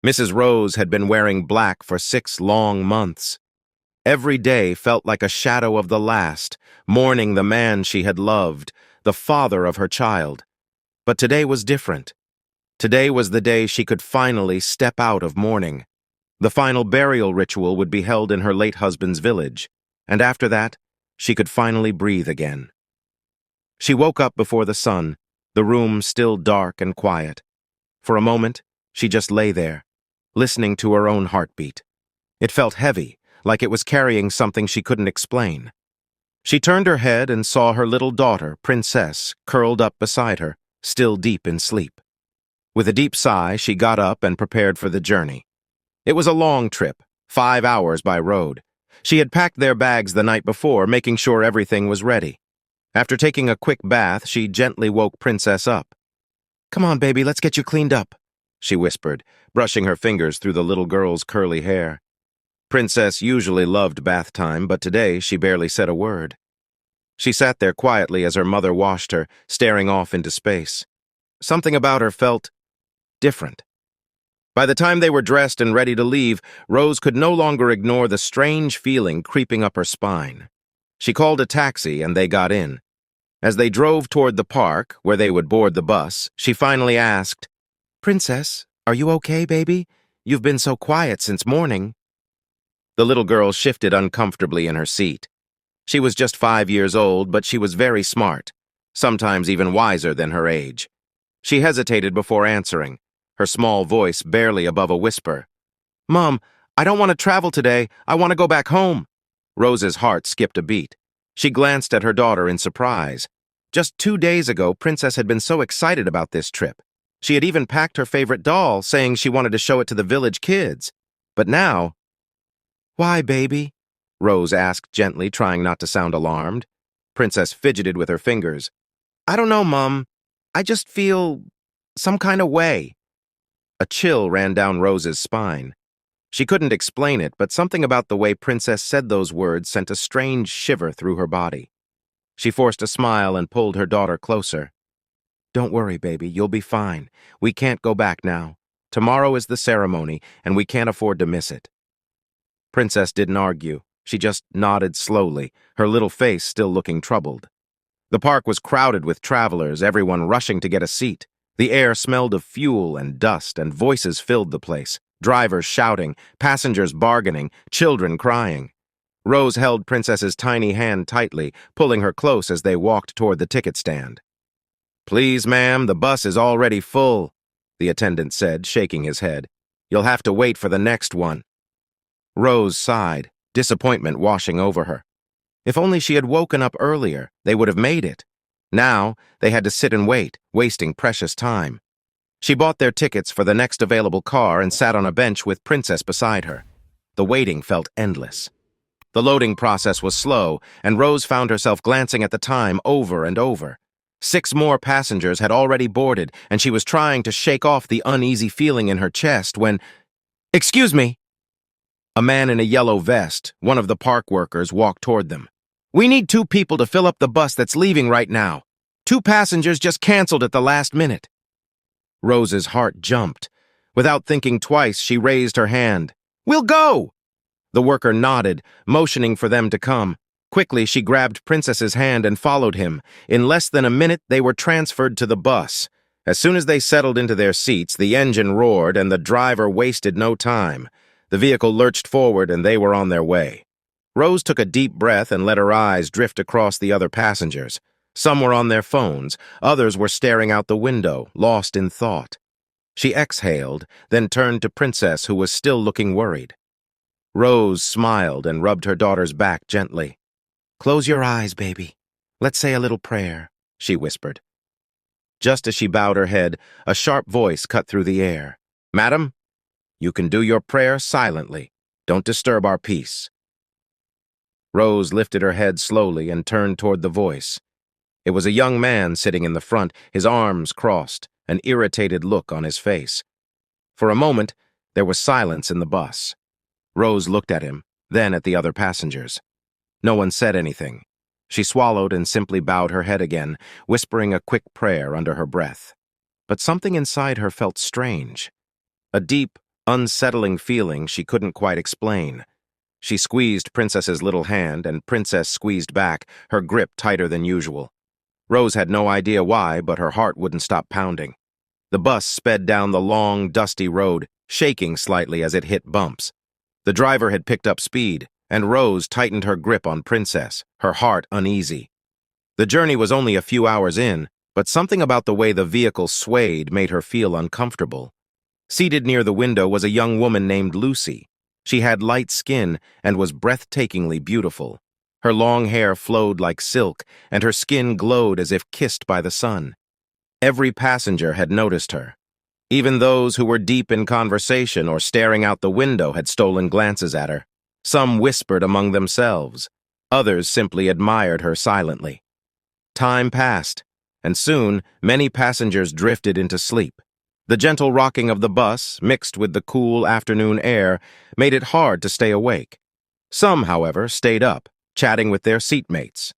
Mrs. Rose had been wearing black for 6 long months. Every day felt like a shadow of the last, mourning the man she had loved, the father of her child. But today was different. Today was the day she could finally step out of mourning. The final burial ritual would be held in her late husband's village, and after that, she could finally breathe again. She woke up before the sun, the room still dark and quiet. For a moment, she just lay there, listening to her own heartbeat. It felt heavy, like it was carrying something she couldn't explain. She turned her head and saw her little daughter, Princess, curled up beside her, still deep in sleep. With a deep sigh, she got up and prepared for the journey. It was a long trip, 5 hours by road. She had packed their bags the night before, making sure everything was ready. After taking a quick bath, she gently woke Princess up. "Come on, baby, let's get you cleaned up," she whispered, brushing her fingers through the little girl's curly hair. Princess usually loved bath time, but today she barely said a word. She sat there quietly as her mother washed her, staring off into space. Something about her felt different. By the time they were dressed and ready to leave, Rose could no longer ignore the strange feeling creeping up her spine. She called a taxi and they got in. As they drove toward the park, where they would board the bus, she finally asked, "Princess, are you okay, baby? You've been so quiet since morning." The little girl shifted uncomfortably in her seat. She was just 5 years old, but she was very smart, sometimes even wiser than her age. She hesitated before answering, her small voice barely above a whisper. "Mom, I don't want to travel today. I want to go back home." Rose's heart skipped a beat. She glanced at her daughter in surprise. Just 2 days ago, Princess had been so excited about this trip. She had even packed her favorite doll, saying she wanted to show it to the village kids. But now... "Why, baby?" Rose asked gently, trying not to sound alarmed. Princess fidgeted with her fingers. "I don't know, Mom. I just feel some kind of way." A chill ran down Rose's spine. She couldn't explain it, but something about the way Princess said those words sent a strange shiver through her body. She forced a smile and pulled her daughter closer. "Don't worry, baby, you'll be fine. We can't go back now. Tomorrow is the ceremony, and we can't afford to miss it." Princess didn't argue. She just nodded slowly, her little face still looking troubled. The park was crowded with travelers, everyone rushing to get a seat. The air smelled of fuel and dust, and voices filled the place. Drivers shouting, passengers bargaining, children crying. Rose held Princess's tiny hand tightly, pulling her close as they walked toward the ticket stand. "Please, ma'am, the bus is already full," the attendant said, shaking his head. "You'll have to wait for the next one." Rose sighed, disappointment washing over her. If only she had woken up earlier, they would have made it. Now, they had to sit and wait, wasting precious time. She bought their tickets for the next available car and sat on a bench with Princess beside her. The waiting felt endless. The loading process was slow, and Rose found herself glancing at the time over and over. 6 more passengers had already boarded, and she was trying to shake off the uneasy feeling in her chest when... "Excuse me!" A man in a yellow vest, one of the park workers, walked toward them. "We need 2 people to fill up the bus that's leaving right now. 2 passengers just canceled at the last minute." Rose's heart jumped. Without thinking twice, she raised her hand. "We'll go!" The worker nodded, motioning for them to come. Quickly, she grabbed Princess's hand and followed him. In less than a minute, they were transferred to the bus. As soon as they settled into their seats, the engine roared and the driver wasted no time. The vehicle lurched forward and they were on their way. Rose took a deep breath and let her eyes drift across the other passengers. Some were on their phones, others were staring out the window, lost in thought. She exhaled, then turned to Princess, who was still looking worried. Rose smiled and rubbed her daughter's back gently. "Close your eyes, baby. Let's say a little prayer," she whispered. Just as she bowed her head, a sharp voice cut through the air. "Madam, you can do your prayer silently. Don't disturb our peace." Rose lifted her head slowly and turned toward the voice. It was a young man sitting in the front, his arms crossed, an irritated look on his face. For a moment, there was silence in the bus. Rose looked at him, then at the other passengers. No one said anything. She swallowed and simply bowed her head again, whispering a quick prayer under her breath. But something inside her felt strange. A deep, unsettling feeling she couldn't quite explain. She squeezed Princess's little hand, and Princess squeezed back, her grip tighter than usual. Rose had no idea why, but her heart wouldn't stop pounding. The bus sped down the long, dusty road, shaking slightly as it hit bumps. The driver had picked up speed, and Rose tightened her grip on Princess, her heart uneasy. The journey was only a few hours in, but something about the way the vehicle swayed made her feel uncomfortable. Seated near the window was a young woman named Lucy. She had light skin and was breathtakingly beautiful. Her long hair flowed like silk, and her skin glowed as if kissed by the sun. Every passenger had noticed her. Even those who were deep in conversation or staring out the window had stolen glances at her. Some whispered among themselves. Others simply admired her silently. Time passed, and soon many passengers drifted into sleep. The gentle rocking of the bus, mixed with the cool afternoon air, made it hard to stay awake. Some, however, stayed up, chatting with their seatmates.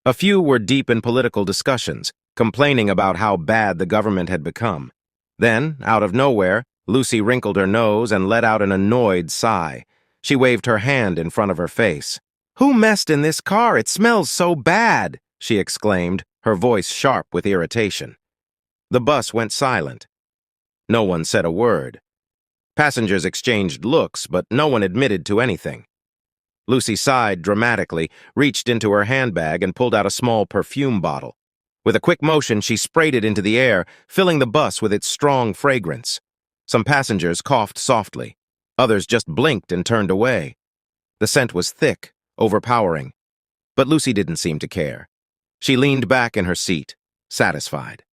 A few were deep in political discussions, complaining about how bad the government had become. Then, out of nowhere, Lucy wrinkled her nose and let out an annoyed sigh. She waved her hand in front of her face. "Who messed in this car? It smells so bad!" she exclaimed, her voice sharp with irritation. The bus went silent. No one said a word. Passengers exchanged looks, but no one admitted to anything. Lucy sighed dramatically, reached into her handbag, and pulled out a small perfume bottle. With a quick motion, she sprayed it into the air, filling the bus with its strong fragrance. Some passengers coughed softly. Others just blinked and turned away. The scent was thick, overpowering. But Lucy didn't seem to care. She leaned back in her seat, satisfied.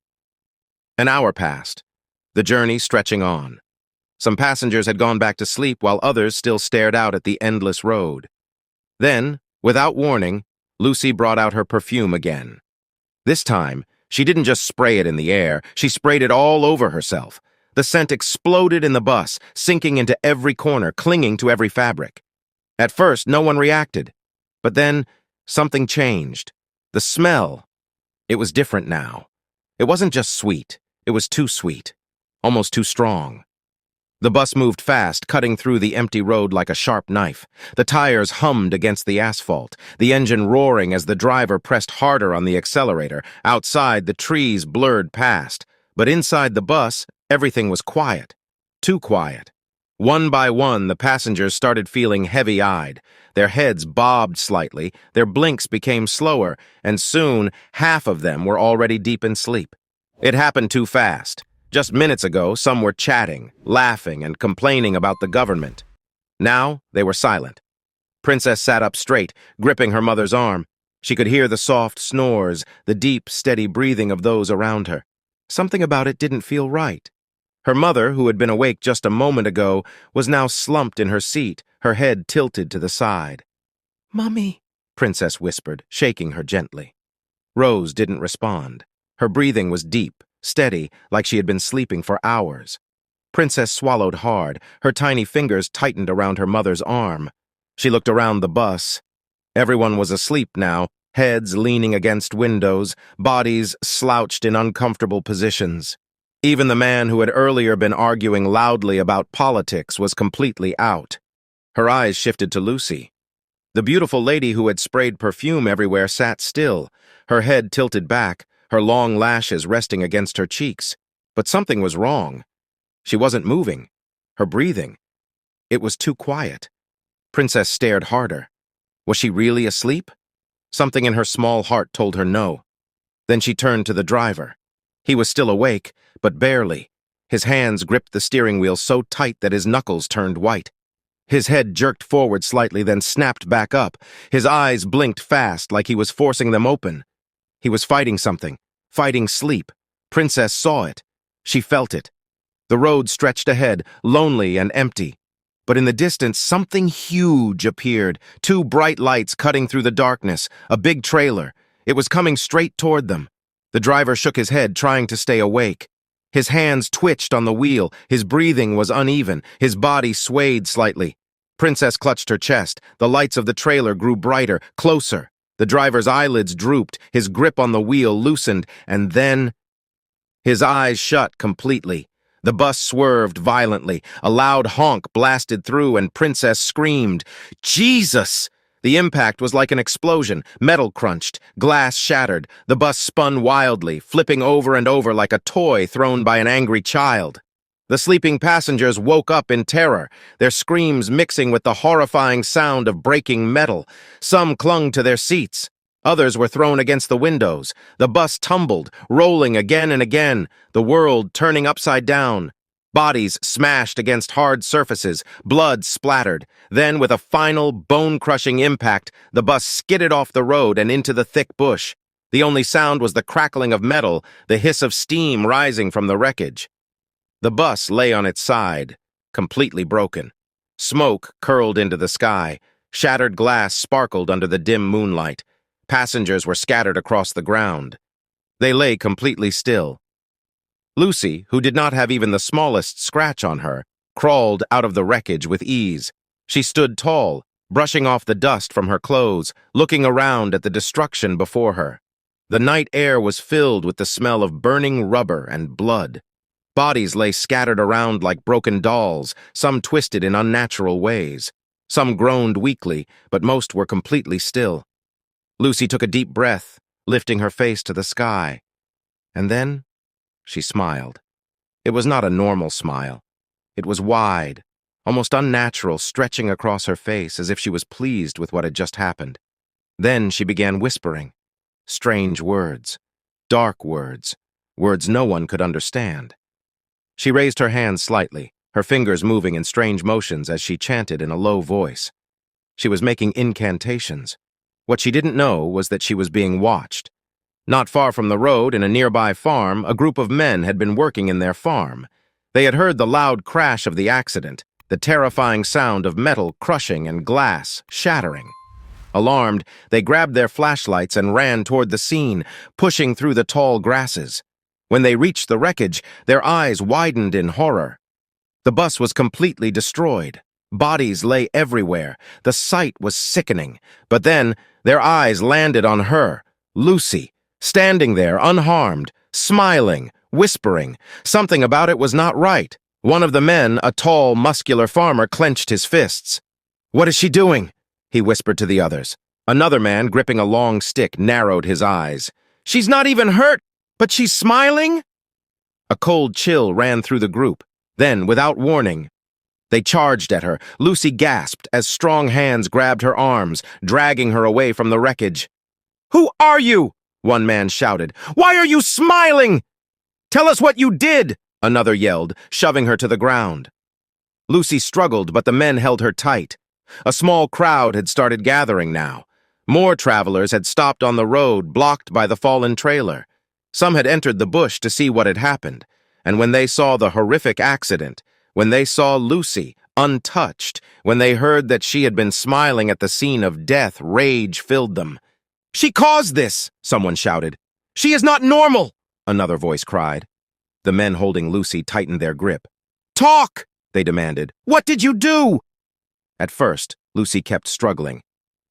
An hour passed, the journey stretching on. Some passengers had gone back to sleep while others still stared out at the endless road. Then, without warning, Lucy brought out her perfume again. This time, she didn't just spray it in the air, she sprayed it all over herself. The scent exploded in the bus, sinking into every corner, clinging to every fabric. At first, no one reacted. But then, something changed. The smell. It was different now. It wasn't just sweet. It was too sweet. Almost too strong. The bus moved fast, cutting through the empty road like a sharp knife. The tires hummed against the asphalt, the engine roaring as the driver pressed harder on the accelerator. Outside, the trees blurred past. But inside the bus, everything was quiet. Too quiet. One by one, the passengers started feeling heavy-eyed. Their heads bobbed slightly, their blinks became slower, and soon half of them were already deep in sleep. It happened too fast. Just minutes ago, some were chatting, laughing, and complaining about the government. Now, they were silent. Princess sat up straight, gripping her mother's arm. She could hear the soft snores, the deep, steady breathing of those around her. Something about it didn't feel right. Her mother, who had been awake just a moment ago, was now slumped in her seat, her head tilted to the side. "Mummy," Princess whispered, shaking her gently. Rose didn't respond. Her breathing was deep, steady, like she had been sleeping for hours. Princess swallowed hard, her tiny fingers tightened around her mother's arm. She looked around the bus. Everyone was asleep now, heads leaning against windows, bodies slouched in uncomfortable positions. Even the man who had earlier been arguing loudly about politics was completely out. Her eyes shifted to Lucy. The beautiful lady who had sprayed perfume everywhere sat still, her head tilted back, her long lashes resting against her cheeks. But something was wrong. She wasn't moving. Her breathing. It was too quiet. Princess stared harder. Was she really asleep? Something in her small heart told her no. Then she turned to the driver. He was still awake, but barely. His hands gripped the steering wheel so tight that his knuckles turned white. His head jerked forward slightly, then snapped back up. His eyes blinked fast, like he was forcing them open. He was fighting something, fighting sleep. Princess saw it. She felt it. The road stretched ahead, lonely and empty. But in the distance, something huge appeared, two bright lights cutting through the darkness, a big trailer. It was coming straight toward them. The driver shook his head, trying to stay awake. His hands twitched on the wheel, his breathing was uneven, his body swayed slightly. Princess clutched her chest. The lights of the trailer grew brighter, closer. The driver's eyelids drooped, his grip on the wheel loosened, and then... His eyes shut completely. The bus swerved violently. A loud honk blasted through, and Princess screamed, "Jesus!" The impact was like an explosion. Metal crunched, glass shattered. The bus spun wildly, flipping over and over like a toy thrown by an angry child. The sleeping passengers woke up in terror, their screams mixing with the horrifying sound of breaking metal. Some clung to their seats. Others were thrown against the windows. The bus tumbled, rolling again and again, the world turning upside down. Bodies smashed against hard surfaces, blood splattered. Then, with a final, bone-crushing impact, the bus skidded off the road and into the thick bush. The only sound was the crackling of metal, the hiss of steam rising from the wreckage. The bus lay on its side, completely broken. Smoke curled into the sky. Shattered glass sparkled under the dim moonlight. Passengers were scattered across the ground. They lay completely still. Lucy, who did not have even the smallest scratch on her, crawled out of the wreckage with ease. She stood tall, brushing off the dust from her clothes, looking around at the destruction before her. The night air was filled with the smell of burning rubber and blood. Bodies lay scattered around like broken dolls, some twisted in unnatural ways. Some groaned weakly, but most were completely still. Lucy took a deep breath, lifting her face to the sky. And then she smiled. It was not a normal smile. It was wide, almost unnatural, stretching across her face as if she was pleased with what had just happened. Then she began whispering. Strange words. Dark words. Words no one could understand. She raised her hands slightly, her fingers moving in strange motions as she chanted in a low voice. She was making incantations. What she didn't know was that she was being watched. Not far from the road, in a nearby farm, a group of men had been working in their farm. They had heard the loud crash of the accident, the terrifying sound of metal crushing and glass shattering. Alarmed, they grabbed their flashlights and ran toward the scene, pushing through the tall grasses. When they reached the wreckage, their eyes widened in horror. The bus was completely destroyed. Bodies lay everywhere. The sight was sickening. But then, their eyes landed on her, Lucy, standing there unharmed, smiling, whispering. Something about it was not right. One of the men, a tall, muscular farmer, clenched his fists. "What is she doing?" he whispered to the others. Another man, gripping a long stick, narrowed his eyes. "She's not even hurt, but she's smiling?" A cold chill ran through the group. Then, without warning, they charged at her. Lucy gasped as strong hands grabbed her arms, dragging her away from the wreckage. "Who are you?" one man shouted. "Why are you smiling? Tell us what you did," another yelled, shoving her to the ground. Lucy struggled, but the men held her tight. A small crowd had started gathering now. More travelers had stopped on the road, blocked by the fallen trailer. Some had entered the bush to see what had happened, and when they saw the horrific accident, when they saw Lucy, untouched, when they heard that she had been smiling at the scene of death, rage filled them. "She caused this!" someone shouted. "She is not normal!" another voice cried. The men holding Lucy tightened their grip. "Talk!" they demanded. "What did you do?" At first, Lucy kept struggling,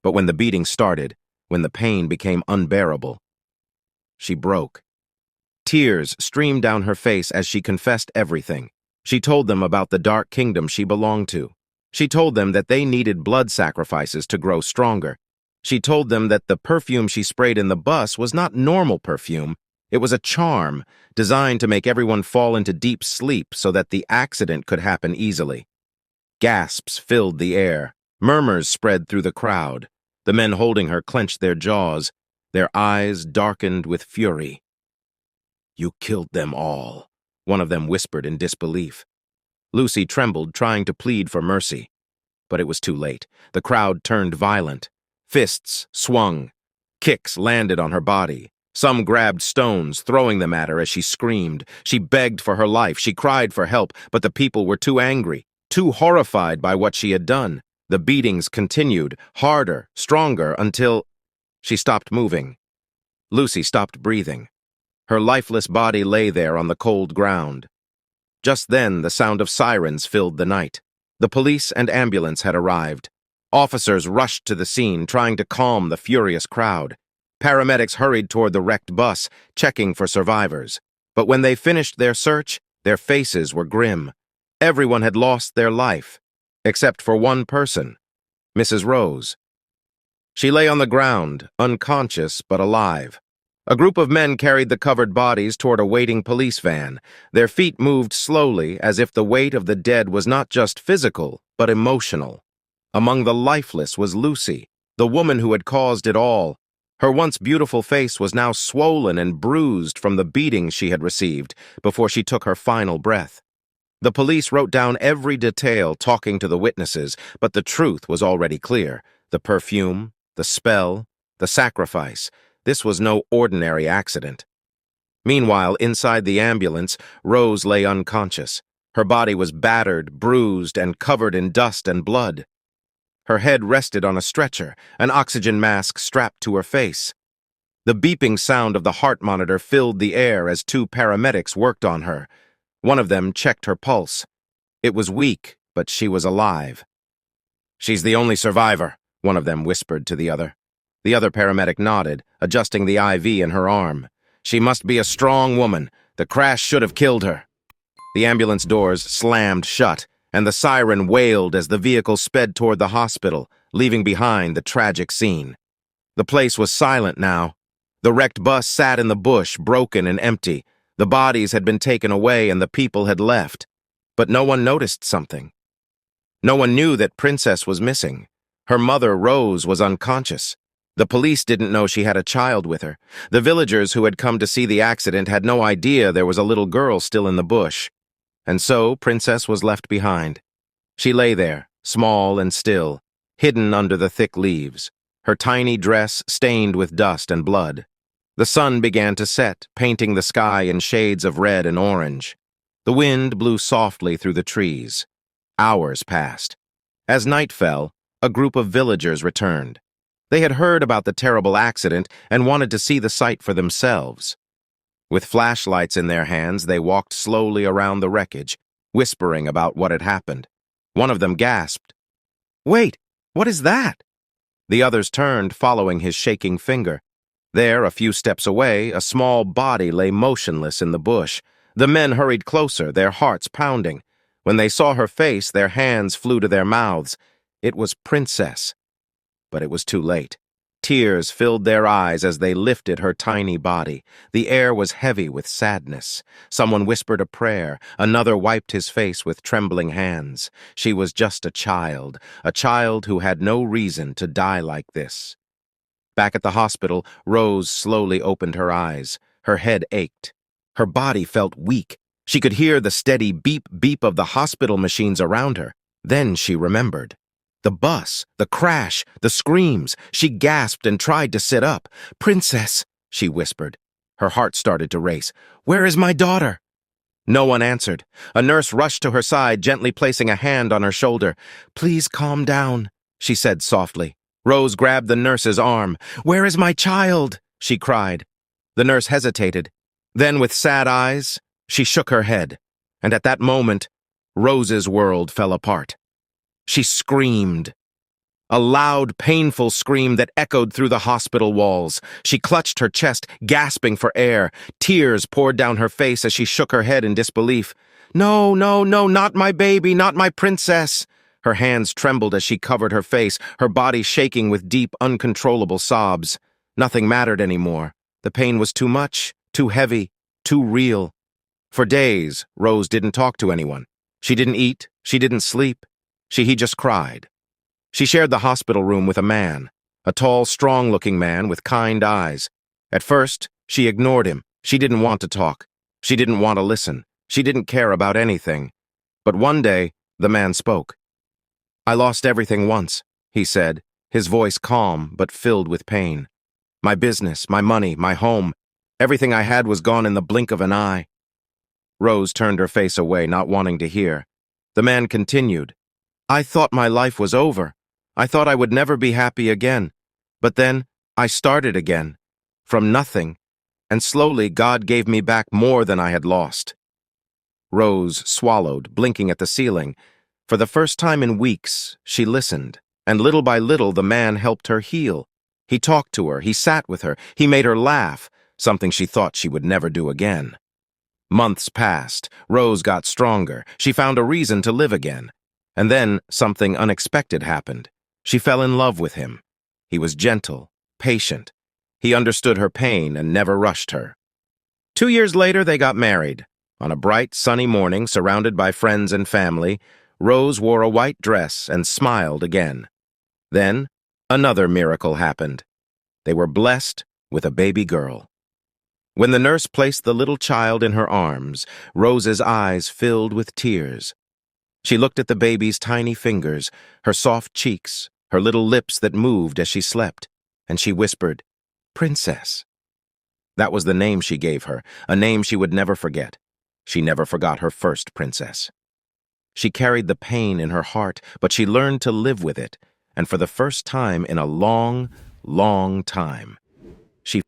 but when the beating started, when the pain became unbearable, she broke. Tears streamed down her face as she confessed everything. She told them about the dark kingdom she belonged to. She told them that they needed blood sacrifices to grow stronger. She told them that the perfume she sprayed in the bus was not normal perfume. It was a charm designed to make everyone fall into deep sleep so that the accident could happen easily. Gasps filled the air. Murmurs spread through the crowd. The men holding her clenched their jaws, their eyes darkened with fury. "You killed them all," one of them whispered in disbelief. Lucy trembled, trying to plead for mercy. But it was too late. The crowd turned violent. Fists swung. Kicks landed on her body. Some grabbed stones, throwing them at her as she screamed. She begged for her life. She cried for help, but the people were too angry, too horrified by what she had done. The beatings continued, harder, stronger, until she stopped moving. Lucy stopped breathing. Her lifeless body lay there on the cold ground. Just then, the sound of sirens filled the night. The police and ambulance had arrived. Officers rushed to the scene, trying to calm the furious crowd. Paramedics hurried toward the wrecked bus, checking for survivors. But when they finished their search, Their faces were grim. Everyone had lost their life, except for one person, Mrs. Rose. She lay on the ground, unconscious but alive. A group of men carried the covered bodies toward a waiting police van. Their feet moved slowly, as if the weight of the dead was not just physical, but emotional. Among the lifeless was Lucy, the woman who had caused it all. Her once beautiful face was now swollen and bruised from the beating she had received before she took her final breath. The police wrote down every detail, talking to the witnesses, but the truth was already clear. The perfume, the spell, the sacrifice. This was no ordinary accident. Meanwhile, inside the ambulance, Rose lay unconscious. Her body was battered, bruised, and covered in dust and blood. Her head rested on a stretcher, an oxygen mask strapped to her face. The beeping sound of the heart monitor filled the air as two paramedics worked on her. One of them checked her pulse. It was weak, but she was alive. "She's the only survivor," one of them whispered to the other. The other paramedic nodded, adjusting the IV in her arm. "She must be a strong woman. The crash should have killed her." The ambulance doors slammed shut, and the siren wailed as the vehicle sped toward the hospital, leaving behind the tragic scene. The place was silent now. The wrecked bus sat in the bush, broken and empty. The bodies had been taken away and the people had left. But no one noticed something. No one knew that Princess was missing. Her mother, Rose, was unconscious. The police didn't know she had a child with her. The villagers who had come to see the accident had no idea there was a little girl still in the bush. And so Princess was left behind. She lay there, small and still, hidden under the thick leaves, her tiny dress stained with dust and blood. The sun began to set, painting the sky in shades of red and orange. The wind blew softly through the trees. Hours passed. As night fell, a group of villagers returned. They had heard about the terrible accident and wanted to see the site for themselves. With flashlights in their hands, they walked slowly around the wreckage, whispering about what had happened. One of them gasped, "Wait, what is that?" The others turned, following his shaking finger. There, a few steps away, a small body lay motionless in the bush. The men hurried closer, their hearts pounding. When they saw her face, their hands flew to their mouths. It was Princess. But it was too late. Tears filled their eyes as they lifted her tiny body. The air was heavy with sadness. Someone whispered a prayer. Another wiped his face with trembling hands. She was just a child who had no reason to die like this. Back at the hospital, Rose slowly opened her eyes. Her head ached. Her body felt weak. She could hear the steady beep-beep of the hospital machines around her. Then she remembered. The bus, the crash, the screams. She gasped and tried to sit up. "Princess," she whispered. Her heart started to race. "Where is my daughter?" No one answered. A nurse rushed to her side, gently placing a hand on her shoulder. "Please calm down," she said softly. Rose grabbed the nurse's arm. "Where is my child?" she cried. The nurse hesitated. Then, with sad eyes, she shook her head. And at that moment, Rose's world fell apart. She screamed. A loud, painful scream that echoed through the hospital walls. She clutched her chest, gasping for air. Tears poured down her face as she shook her head in disbelief. "No, no, no, not my baby, not my princess." Her hands trembled as she covered her face, her body shaking with deep, uncontrollable sobs. Nothing mattered anymore. The pain was too much, too heavy, too real. For days, Rose didn't talk to anyone. She didn't eat, she didn't sleep. He just cried. She shared the hospital room with a man, a tall, strong-looking man with kind eyes. At first, she ignored him. She didn't want to talk. She didn't want to listen. She didn't care about anything. But one day, the man spoke. "I lost everything once," he said, his voice calm but filled with pain. "My business, my money, my home. Everything I had was gone in the blink of an eye." Rose turned her face away, not wanting to hear. The man continued. "I thought my life was over. I thought I would never be happy again. But then I started again, from nothing, and slowly God gave me back more than I had lost." Rose swallowed, blinking at the ceiling. For the first time in weeks, she listened, and little by little the man helped her heal. He talked to her, he sat with her, he made her laugh, something she thought she would never do again. Months passed. Rose got stronger. She found a reason to live again. And then something unexpected happened. She fell in love with him. He was gentle, patient. He understood her pain and never rushed her. 2 years later, they got married. On a bright, sunny morning, surrounded by friends and family, Rose wore a white dress and smiled again. Then, another miracle happened. They were blessed with a baby girl. When the nurse placed the little child in her arms, Rose's eyes filled with tears. She looked at the baby's tiny fingers, her soft cheeks, her little lips that moved as she slept, and she whispered, "Princess." That was the name she gave her, a name she would never forget. She never forgot her first princess. She carried the pain in her heart, but she learned to live with it, and for the first time in a long, long time, she